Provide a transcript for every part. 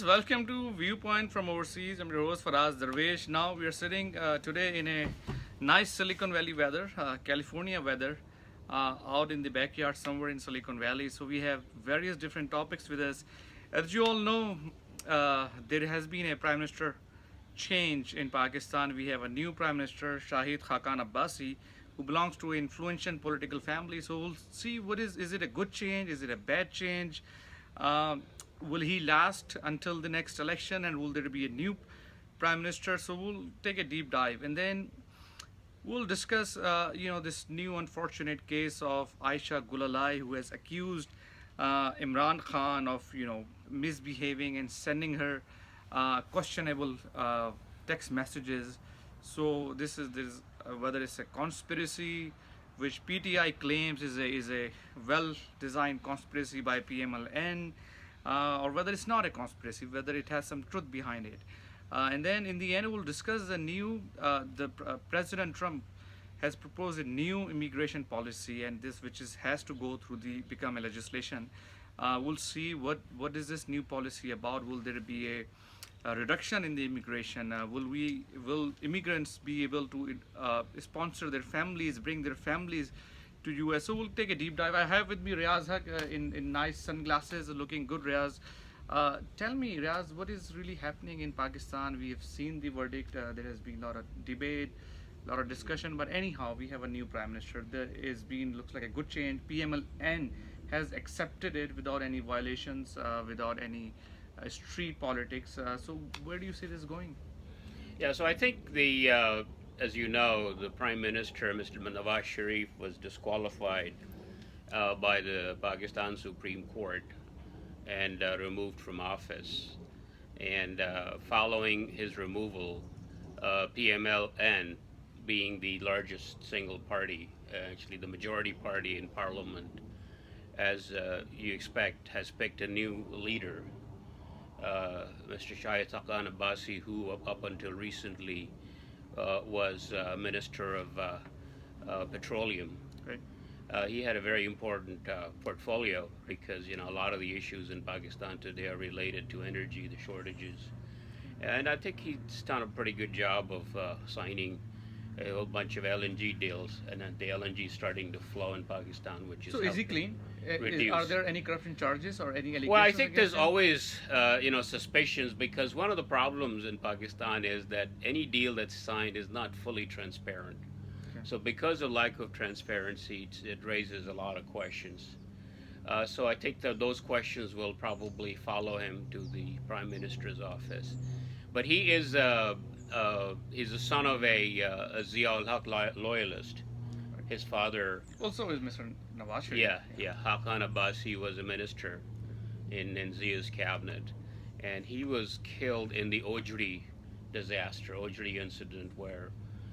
welcome to Viewpoint from Overseas. I'm your host Faraz Darvesh. Now we are sitting today in a nice Silicon Valley weather, California weather, out in the backyard somewhere in Silicon Valley. So we have various different topics with us. As you all know, there has been a Prime Minister change in Pakistan. We have a new Prime Minister, Shahid Khaqan Abbasi, who belongs to an influential political family. So we'll see what is it a good change? Is it a bad change? Um, will he last until the next election, and will there be a new prime minister? So we'll take a deep dive, and then we'll discuss, this new unfortunate case of Aisha Gulalai, who has accused Imran Khan of, misbehaving and sending her questionable text messages. So this whether it's a conspiracy, which PTI claims is a well-designed conspiracy by PMLN, or whether it's not a conspiracy, whether it has some truth behind it. And then in the end, we'll discuss President Trump has proposed a new immigration policy, and this which has to go through the become a legislation. We'll see what is this new policy about. Will there be a reduction in the immigration? Will immigrants be able to sponsor their families, bring their families to US? So we'll take a deep dive. I have with me Riaz Haq in nice sunglasses, looking good. Riaz, tell me, Riaz, what is really happening in Pakistan? We have seen the verdict. There has been a lot of debate, a lot of discussion. But anyhow, we have a new prime minister. There is been looks like a good change. PMLN has accepted it without any violations, without any street politics. So where do you see this going? Yeah, so I think as you know, the Prime Minister, Mr. Nawaz Sharif, was disqualified by the Pakistan Supreme Court and removed from office. And following his removal, PMLN, being the largest single party, actually the majority party in Parliament, as you expect, has picked a new leader. Mr. Shahid Abbasi, who up until recently was Minister of Petroleum. Right. He had a very important portfolio because a lot of the issues in Pakistan today are related to energy, the shortages, and I think he's done a pretty good job of signing a whole bunch of LNG deals, and then the LNG starting to flow in Pakistan, which is So is he clean? Are there any corruption charges or any allegations? Well, I think there's against him? always, suspicions, because one of the problems in Pakistan is that any deal that's signed is not fully transparent. Okay. So because of lack of transparency, it raises a lot of questions. So I think that those questions will probably follow him to the Prime Minister's office. But he's the son of a Zia-ul-Haq loyalist. His father Also is Mr. Nawaz Sharif. yeah. Khaqan Abbasi was a minister in Zia's cabinet, and he was killed in the Ojri incident, where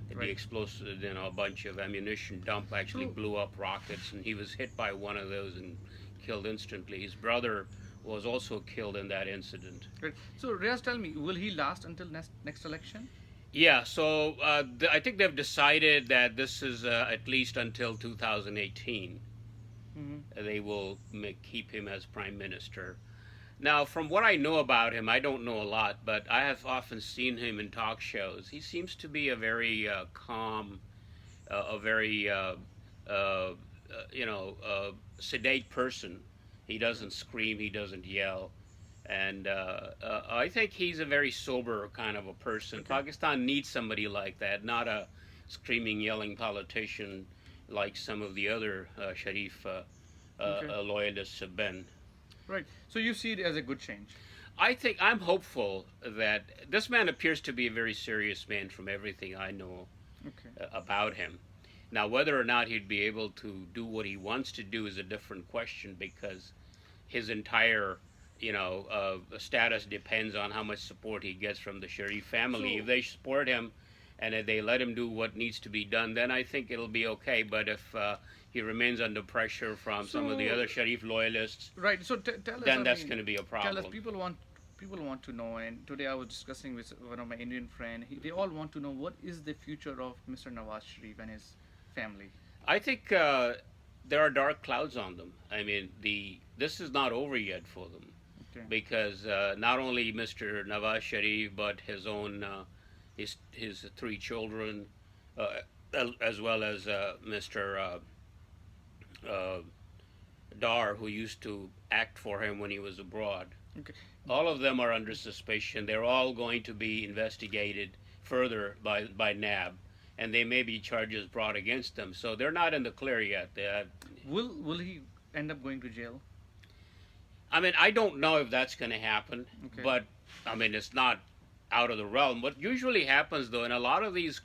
the Right. explosive, a bunch of ammunition dump actually So- blew up rockets, and he was hit by one of those and killed instantly. His brother was also killed in that incident. Right. So Riaz, tell me, will he last until next election? Yeah, so I think they've decided that this is at least until 2018. Mm-hmm. They will keep him as prime minister. Now, from what I know about him, I don't know a lot, but I have often seen him in talk shows. He seems to be a very calm, a very sedate person. He doesn't scream, he doesn't yell, and I think he's a very sober kind of a person. Okay. Pakistan needs somebody like that, not a screaming, yelling politician like some of the other Sharif Okay. loyalists have been. Right. So you see it as a good change. I'm hopeful that this man appears to be a very serious man from everything I know Okay. about him. Now, whether or not he'd be able to do what he wants to do is a different question, because his entire status depends on how much support he gets from the Sharif family. So- If they support him and if they let him do what needs to be done, then I think it'll be okay. But if he remains under pressure from some of the So- other Sharif loyalists, Right. So tell us. then I that's mean, going to be a Tell problem. us. People want to know, and today I was discussing with one of my Indian friends. They all want to know what is the future of Mr. Nawaz Sharif and his family. I think there are dark clouds on them. I mean, this is not over yet for them. Okay. Okay. because not only Mr. Nawaz Sharif but his own his three children, as well as Mr. Dar, who used to act for him when he was abroad. Okay. All of them are under suspicion. They're all going to be investigated further by NAB, and they may be charges brought against them. So they're not in the clear yet. Will he end up going to jail? I mean, I don't know if that's going to happen, Okay. but I mean, it's not out of the realm. What usually happens, though, in a lot of these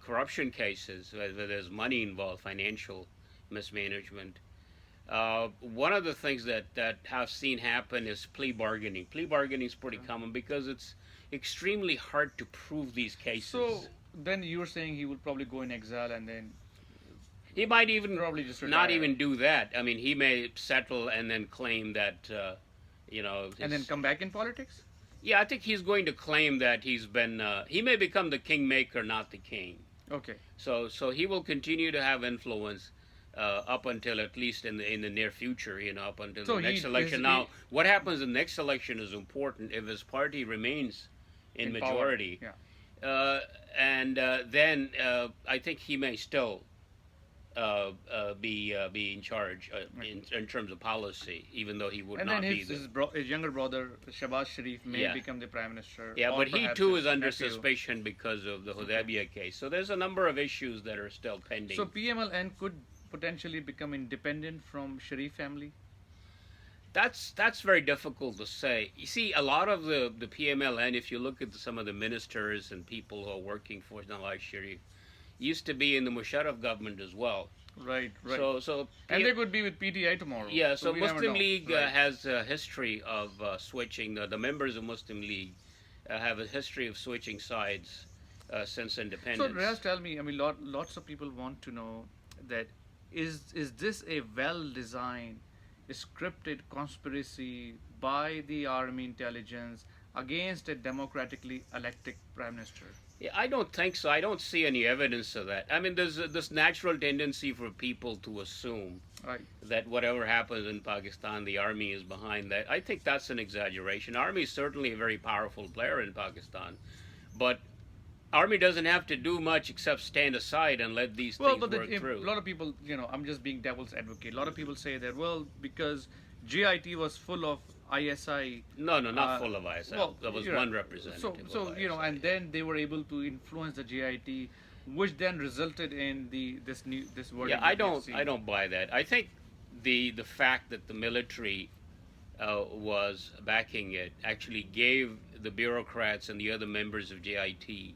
corruption cases, where there's money involved, financial mismanagement, one of the things that I've seen happen is plea bargaining. Plea bargaining is pretty common because it's extremely hard to prove these cases. So then you're saying he will probably go in exile and then he might even probably just not retire. even do that. I mean, he may settle and then claim that, and then come back in politics? Yeah, I think he's going to claim that he's been. He may become the kingmaker, not the king. Okay. So he will continue to have influence up until at least in the near future. Up until So the next election. Now, what happens in the next election is important. If his party remains in majority, power. Yeah. then I think he may still be in charge in terms of policy, even though he would And not then be his younger brother, Shahbaz Sharif, may Yeah. become the prime minister. Yeah, or but he perhaps too his is under nephew. suspicion because of the Hudaybiyah case. So there's a number of issues that are still pending. So PMLN could potentially become independent from Sharif family? That's very difficult to say. You see, a lot of the PMLN, if you look at some of the ministers and people who are working for Nawaz Sharif, used to be in the Musharraf government as well. Right. So And they could be with PTI tomorrow. yeah, so we never Muslim know. League Right. has a history of switching. The members of Muslim League have a history of switching sides since independence. So Riaz, tell me, I mean, lots of people want to know that is this a well-designed, scripted conspiracy by the army intelligence against a democratically elected prime minister? Yeah, I don't think so. I don't see any evidence of that. I mean, there's this natural tendency for people to assume Right. that whatever happens in Pakistan, the army is behind that. I think that's an exaggeration. Army is certainly a very powerful player in Pakistan, but army doesn't have to do much except stand aside and let these things work through. A lot of people, I'm just being devil's advocate. A lot of people say that, well, because GIT was full of ISI. No, not full of ISI. Well, there was you're one right. representative. So of ISI. and then they were able to influence the GIT, which then resulted in this verdict. Yeah, I don't buy that. I think the fact that the military was backing it actually gave the bureaucrats and the other members of GIT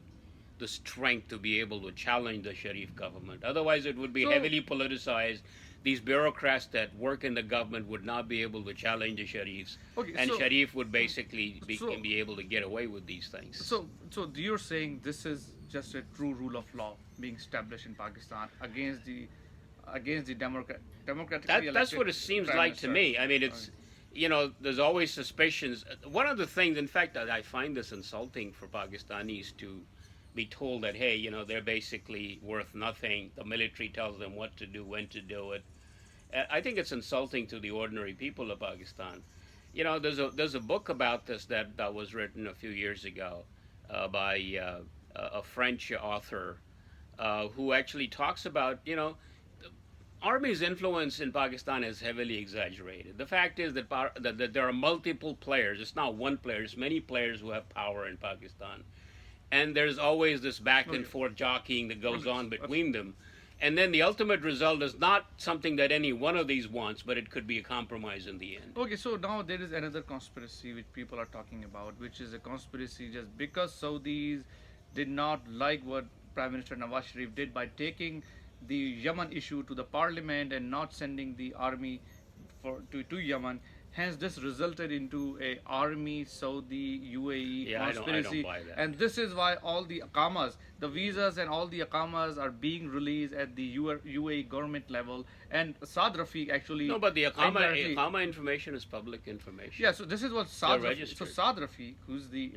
the strength to be able to challenge the Sharif government. Otherwise, it would be heavily politicized. These bureaucrats that work in the government would not be able to challenge the Sharifs, and Sharif would basically be able to get away with these things. So you're saying this is just a true rule of law being established in Pakistan against the democratically elected That's what it seems prime like to minister. me. I mean, it's there's always suspicions. One of the things, in fact, I find this insulting for Pakistanis to be told that, hey, they're basically worth nothing. The military tells them what to do, when to do it. I think it's insulting to the ordinary people of Pakistan. There's a book about this that was written a few years ago by a French author who actually talks about, the Army's influence in Pakistan is heavily exaggerated. The fact is that there are multiple players. It's not one player. It's many players who have power in Pakistan. And there's always this back and forth jockeying that goes on between them. And then the ultimate result is not something that any one of these wants, but it could be a compromise in the end. Okay, so now there is another conspiracy which people are talking about, which is a conspiracy just because Saudis did not like what Prime Minister Nawaz Sharif did by taking the Yemen issue to the parliament and not sending the army to Yemen. Hence, this resulted into a army Saudi UAE conspiracy, I don't buy that. and this is why all the Aqamas, the visas and all the Aqamas are being released at the UAE government level. And Saad Rafiq actually No, but the Aqama information is public information. Yeah, so this is what Saad They're Rafiq, registered. Saad Rafiq, who's the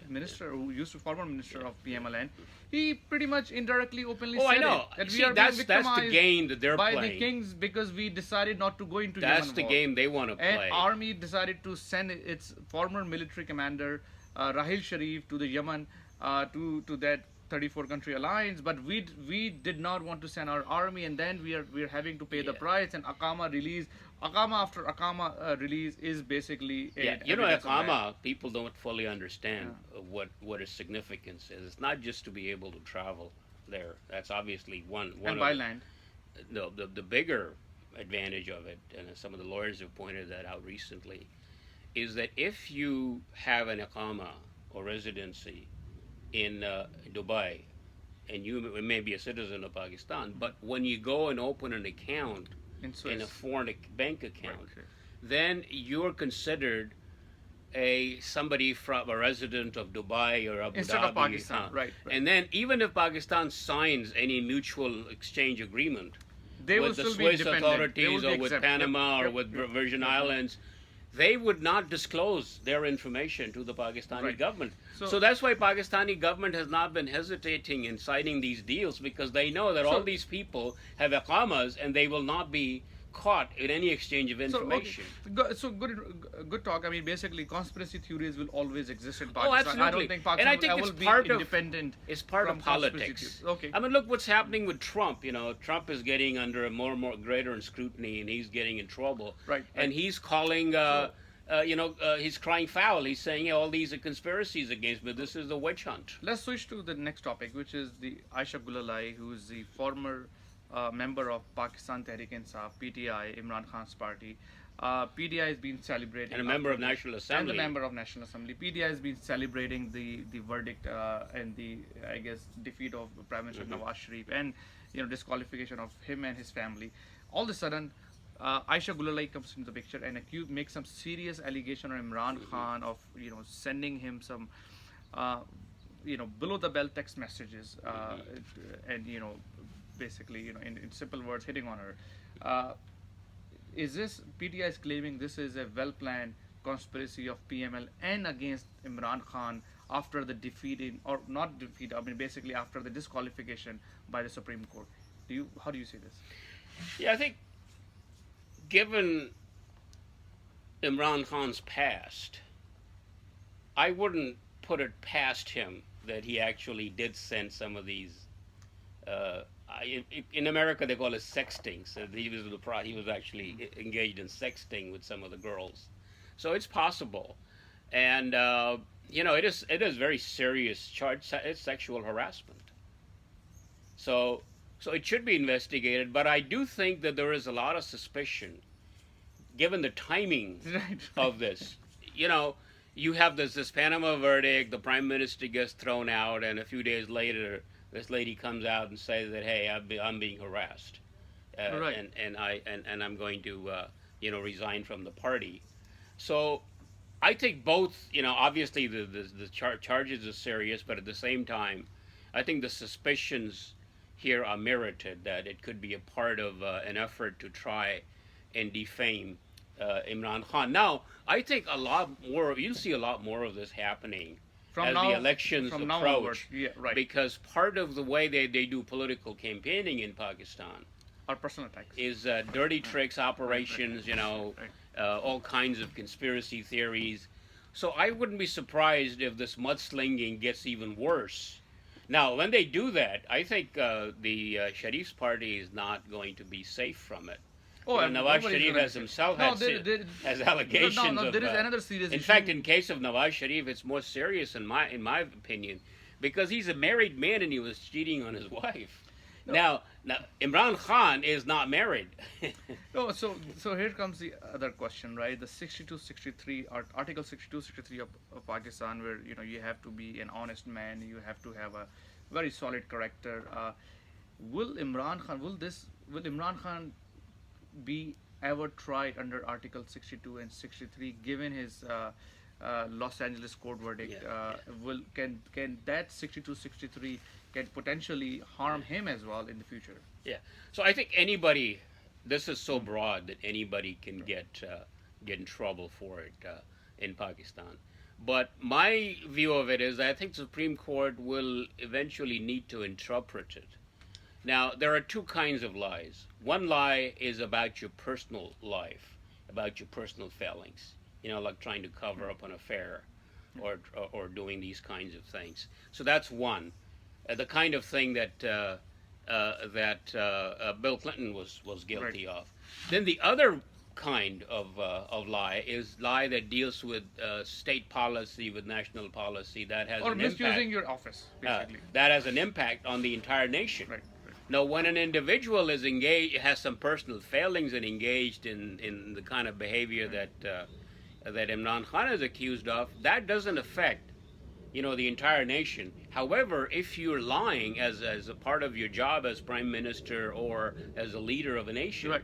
minister, who used to former minister of PMLN, he pretty much indirectly, openly Oh, said I know. it, that See, we are that's being the victimized game that they're by playing. the kings because we decided not to go into That's Yemen the war. game they want to play. And army decided to send its former military commander Rahil Sharif to the Yemen to that 34 country alliance, but we did not want to send our army, and then we are having to pay the price. And Akama release, Akama after Akama release is basically Akama, people don't fully understand what its significance is. It's not just to be able to travel there. That's obviously one and by land. No, the bigger advantage of it, and some of the lawyers have pointed that out recently, is that if you have an Akama or residency in Dubai, and you may be a citizen of Pakistan, but when you go and open an account in a foreign bank account, then you're considered somebody from a resident of Dubai or Abu Dhabi. Instead of Pakistan, right. And then even if Pakistan signs any mutual exchange agreement they with will the still Swiss be authorities or with Panama or with Virgin Islands, they would not disclose their information to the Pakistani government. So that's why Pakistani government has not been hesitating in signing these deals, because they know that all these people have Aqamas and they will not be caught in any exchange of information. So good talk. I mean, basically, conspiracy theories will always exist in Oh, Pakistan. absolutely. I don't think Pakistan and I think will it's be part independent. It's part from of politics. Okay. I mean, look what's happening with Trump. You know, Trump is getting under a more and more greater scrutiny, and he's getting in trouble. Right. And he's calling. He's crying foul. He's saying, yeah, all these are conspiracies against me. This is a witch hunt. Let's switch to the next topic, which is the Aisha Gulalai, who is the former member of Pakistan Tehreek-e-Insaf, PTI, Imran Khan's party. PTI has been celebrating. And a member of National Assembly. And a member of National Assembly. PTI has been celebrating the verdict and the, I guess, defeat of Prime Minister Nawaz Sharif and, disqualification of him and his family. All of a sudden, Aisha Gulalai comes into the picture and makes some serious allegation on Imran Khan of sending him some below the belt text messages and basically in simple words hitting on her. Is this PTI is claiming this is a well planned conspiracy of PMLN against Imran Khan after the basically after the disqualification by the Supreme Court? How do you see this? Yeah, I think given Imran Khan's past, I wouldn't put it past him that he actually did send some of these. In America, they call it sexting. So he was actually engaged in sexting with some of the girls. So it's possible, and it is very serious charge. It's sexual harassment. So it should be investigated, but I do think that there is a lot of suspicion, given the timing of this. You have this Panama verdict, the Prime Minister gets thrown out, and a few days later, this lady comes out and says that, hey, I'm being harassed, and I'm going to resign from the party. So I think both, obviously the charges are serious, but at the same time, I think the suspicions here are merited, that it could be a part of an effort to try and defame Imran Khan. Now, I think you'll see a lot more of this happening as the elections approach, because part of the way they do political campaigning in Pakistan are personal attacks. Is dirty tricks, operations, all kinds of conspiracy theories. So I wouldn't be surprised if this mudslinging gets even worse. Now, when they do that, I think the Sharif's party is not going to be safe from it. Nawaz Sharif has himself has allegations of. There is another serious In fact, in case of Nawaz Sharif, it's more serious in my opinion, because he's a married man and he was cheating on his wife. Now Imran Khan is not married. So here comes the other question, right? The 62-63 Article 62-63 of Pakistan, where you have to be an honest man, you have to have a very solid character. Will Imran Khan be ever tried under Article 62 and 63, given his Los Angeles court verdict? Can that 62-63 can potentially harm him as well in the future? Yeah. So I think anybody. This is so broad that anybody can get in trouble for it in Pakistan. But my view of it is I think the Supreme Court will eventually need to interpret it. Now, there are two kinds of lies. One lie is about your personal life. about your personal failings. You know, like trying to cover up an affair, or doing these kinds of things. So that's one, the kind of thing that Bill Clinton was guilty Right. of. Then the other kind of lie is lie that deals with state policy, with national policy, that has Or an misusing impact. your office, basically. That has an impact on the entire nation. Right. Now, when an individual is engaged, has some personal failings, and engaged in the kind of behavior that Imran Khan is accused of, that doesn't affect, you know, the entire nation. However, if you're lying as a part of your job as prime minister or as a leader of a nation, Right.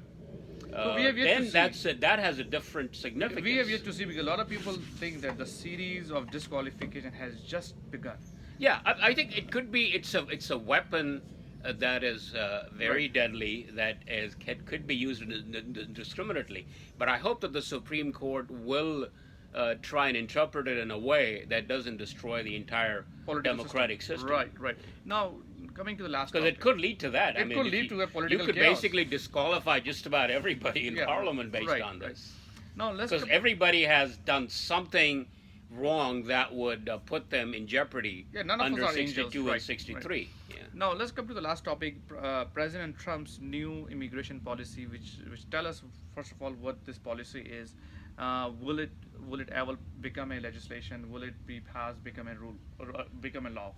So we have yet to then see. that has a different significance. We have yet to see, because a lot of people think that the series of disqualification has just begun. Yeah, I think it could be. It's a weapon that is very deadly, that could be used indiscriminately. But I hope that the Supreme Court will try and interpret it in a way that doesn't destroy the entire Political democratic system. Right. Now, coming to the last Because it topic. could lead to that. It could lead to a political You could chaos. basically disqualify just about everybody in Yeah, Parliament based right, on right. this. Now let's Because everybody has done something wrong that would put them in jeopardy Yeah, none of us under are 62 angels, and right, 63. Yeah. Now let's come to the last topic. President Trump's new immigration policy, which tell us first of all what this policy is. Will it ever become a legislation? Will it be passed, become a rule, or become a law?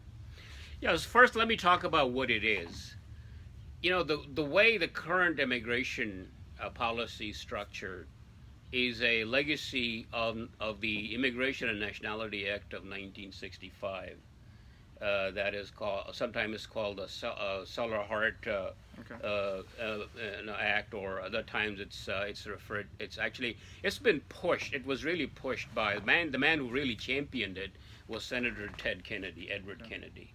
Yes, first let me talk about what it is. You know, the way the current immigration policy is structured is a legacy of the Immigration and Nationality Act of 1965. That is sometimes called the Hart-Celler Act, or other times it's been pushed. It was really pushed by the man who really championed it was Senator Edward Kennedy.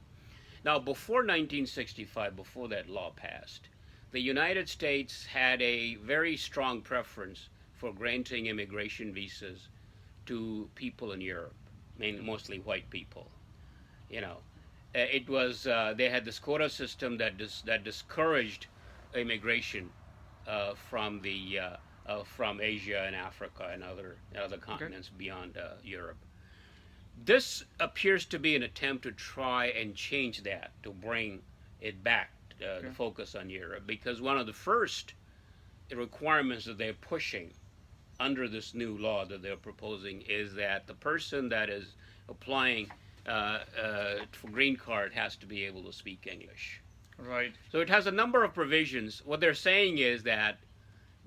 Now, before 1965, before that law passed, the United States had a very strong preference for granting immigration visas to people in Europe, mostly white people. You know, it was they had this quota system that discouraged immigration from Asia and Africa and other continents beyond Europe. This appears to be an attempt to try and change that, to bring it back, the focus on Europe, because one of the first requirements that they're pushing under this new law that they're proposing is that the person that is applying for green card has to be able to speak English. Right. So it has a number of provisions. What they're saying is that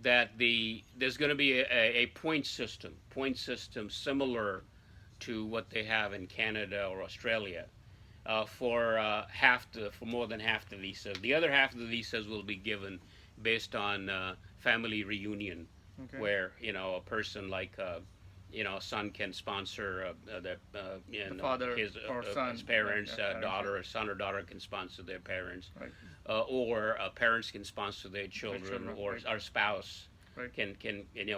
there's going to be a point system similar to what they have in Canada or Australia for more than half the visas. The other half of the visas will be given based on family reunion, where a person like a son can sponsor the father his parents, daughter, a son or daughter can sponsor their parents, or parents can sponsor their children, or our spouse can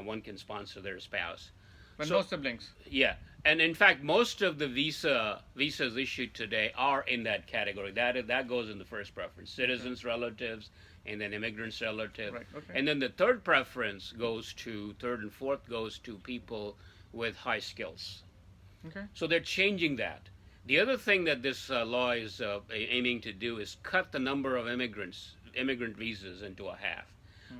one can sponsor their spouse. But no siblings. Yeah, and in fact, most of the visas issued today are in that category. That goes in the first preference: citizens, relatives, and then immigrants' relatives. And then the third and fourth goes to people with high skills. So they're changing that. The other thing that this law is aiming to do is cut the number of immigrant visas into a half.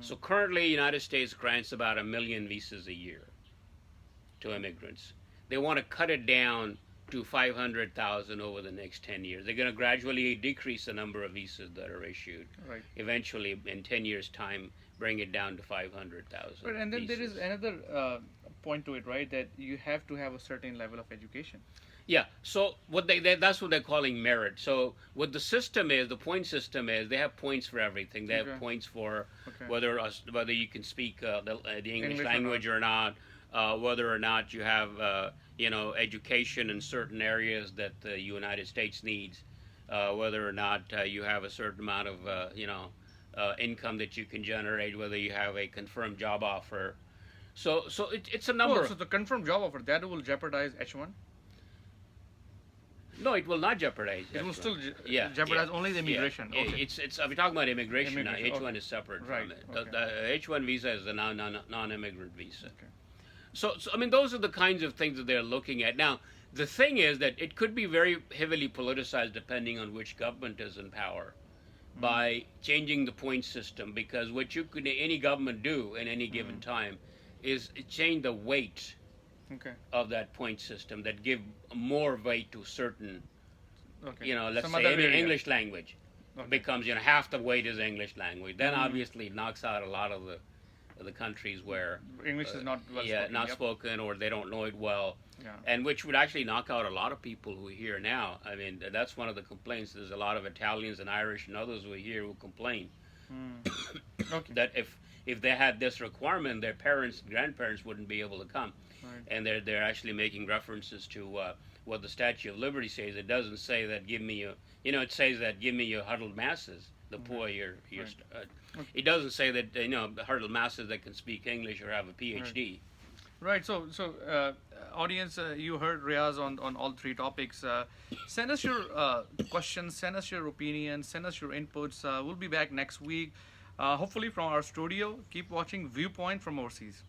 So currently, the United States grants about 1 million visas a year to immigrants. They want to cut it down to 500,000 over the next 10 years. They're going to gradually decrease the number of visas that are issued. Eventually, in 10 years' time, bring it down to 500,000. And then visas. there is another point to it, right? That you have to have a certain level of education. Yeah. So that's what they're calling merit. So what the system is, the point system is, they have points for everything. They have points for whether you can speak the English language or not. Whether or not you have, education in certain areas that the United States needs, whether or not you have a certain amount of, income that you can generate, whether you have a confirmed job offer. So it's a number. So the confirmed job offer, that will jeopardize H1? No, it will not jeopardize. It will H1. still Yeah, jeopardize yeah, only the immigration. Yeah. Okay. It's we're talking about immigration now. Immigration, H1 okay. is separate Right, from it. okay. The H1 visa is a non-immigrant visa. Okay. So, I mean, those are the kinds of things that they're looking at. Now, the thing is that it could be very heavily politicized depending on which government is in power by changing the point system, because what any government do in any given time is change the weight Okay. of that point system that give more weight to certain, Okay. let's Some say other area. English language Okay. becomes, half the weight is English language. Then obviously it knocks out a lot of the countries where English is not well spoken. not Yep. spoken, or they don't know it well, Yeah. and which would actually knock out a lot of people who are here now. I mean, that's one of the complaints. There's a lot of Italians and Irish and others who are here who complain Okay. that if they had this requirement, their parents and grandparents wouldn't be able to come. Right. And they're actually making references to what the Statue of Liberty says. It doesn't say that give me your, it says that give me your huddled masses, the poor. It doesn't say that the huddled masses that can speak English or have a PhD. Right. So audience, you heard Riaz on all three topics. Send us your questions, send us your opinions, send us your inputs. We'll be back next week, hopefully from our studio. Keep watching Viewpoint from overseas.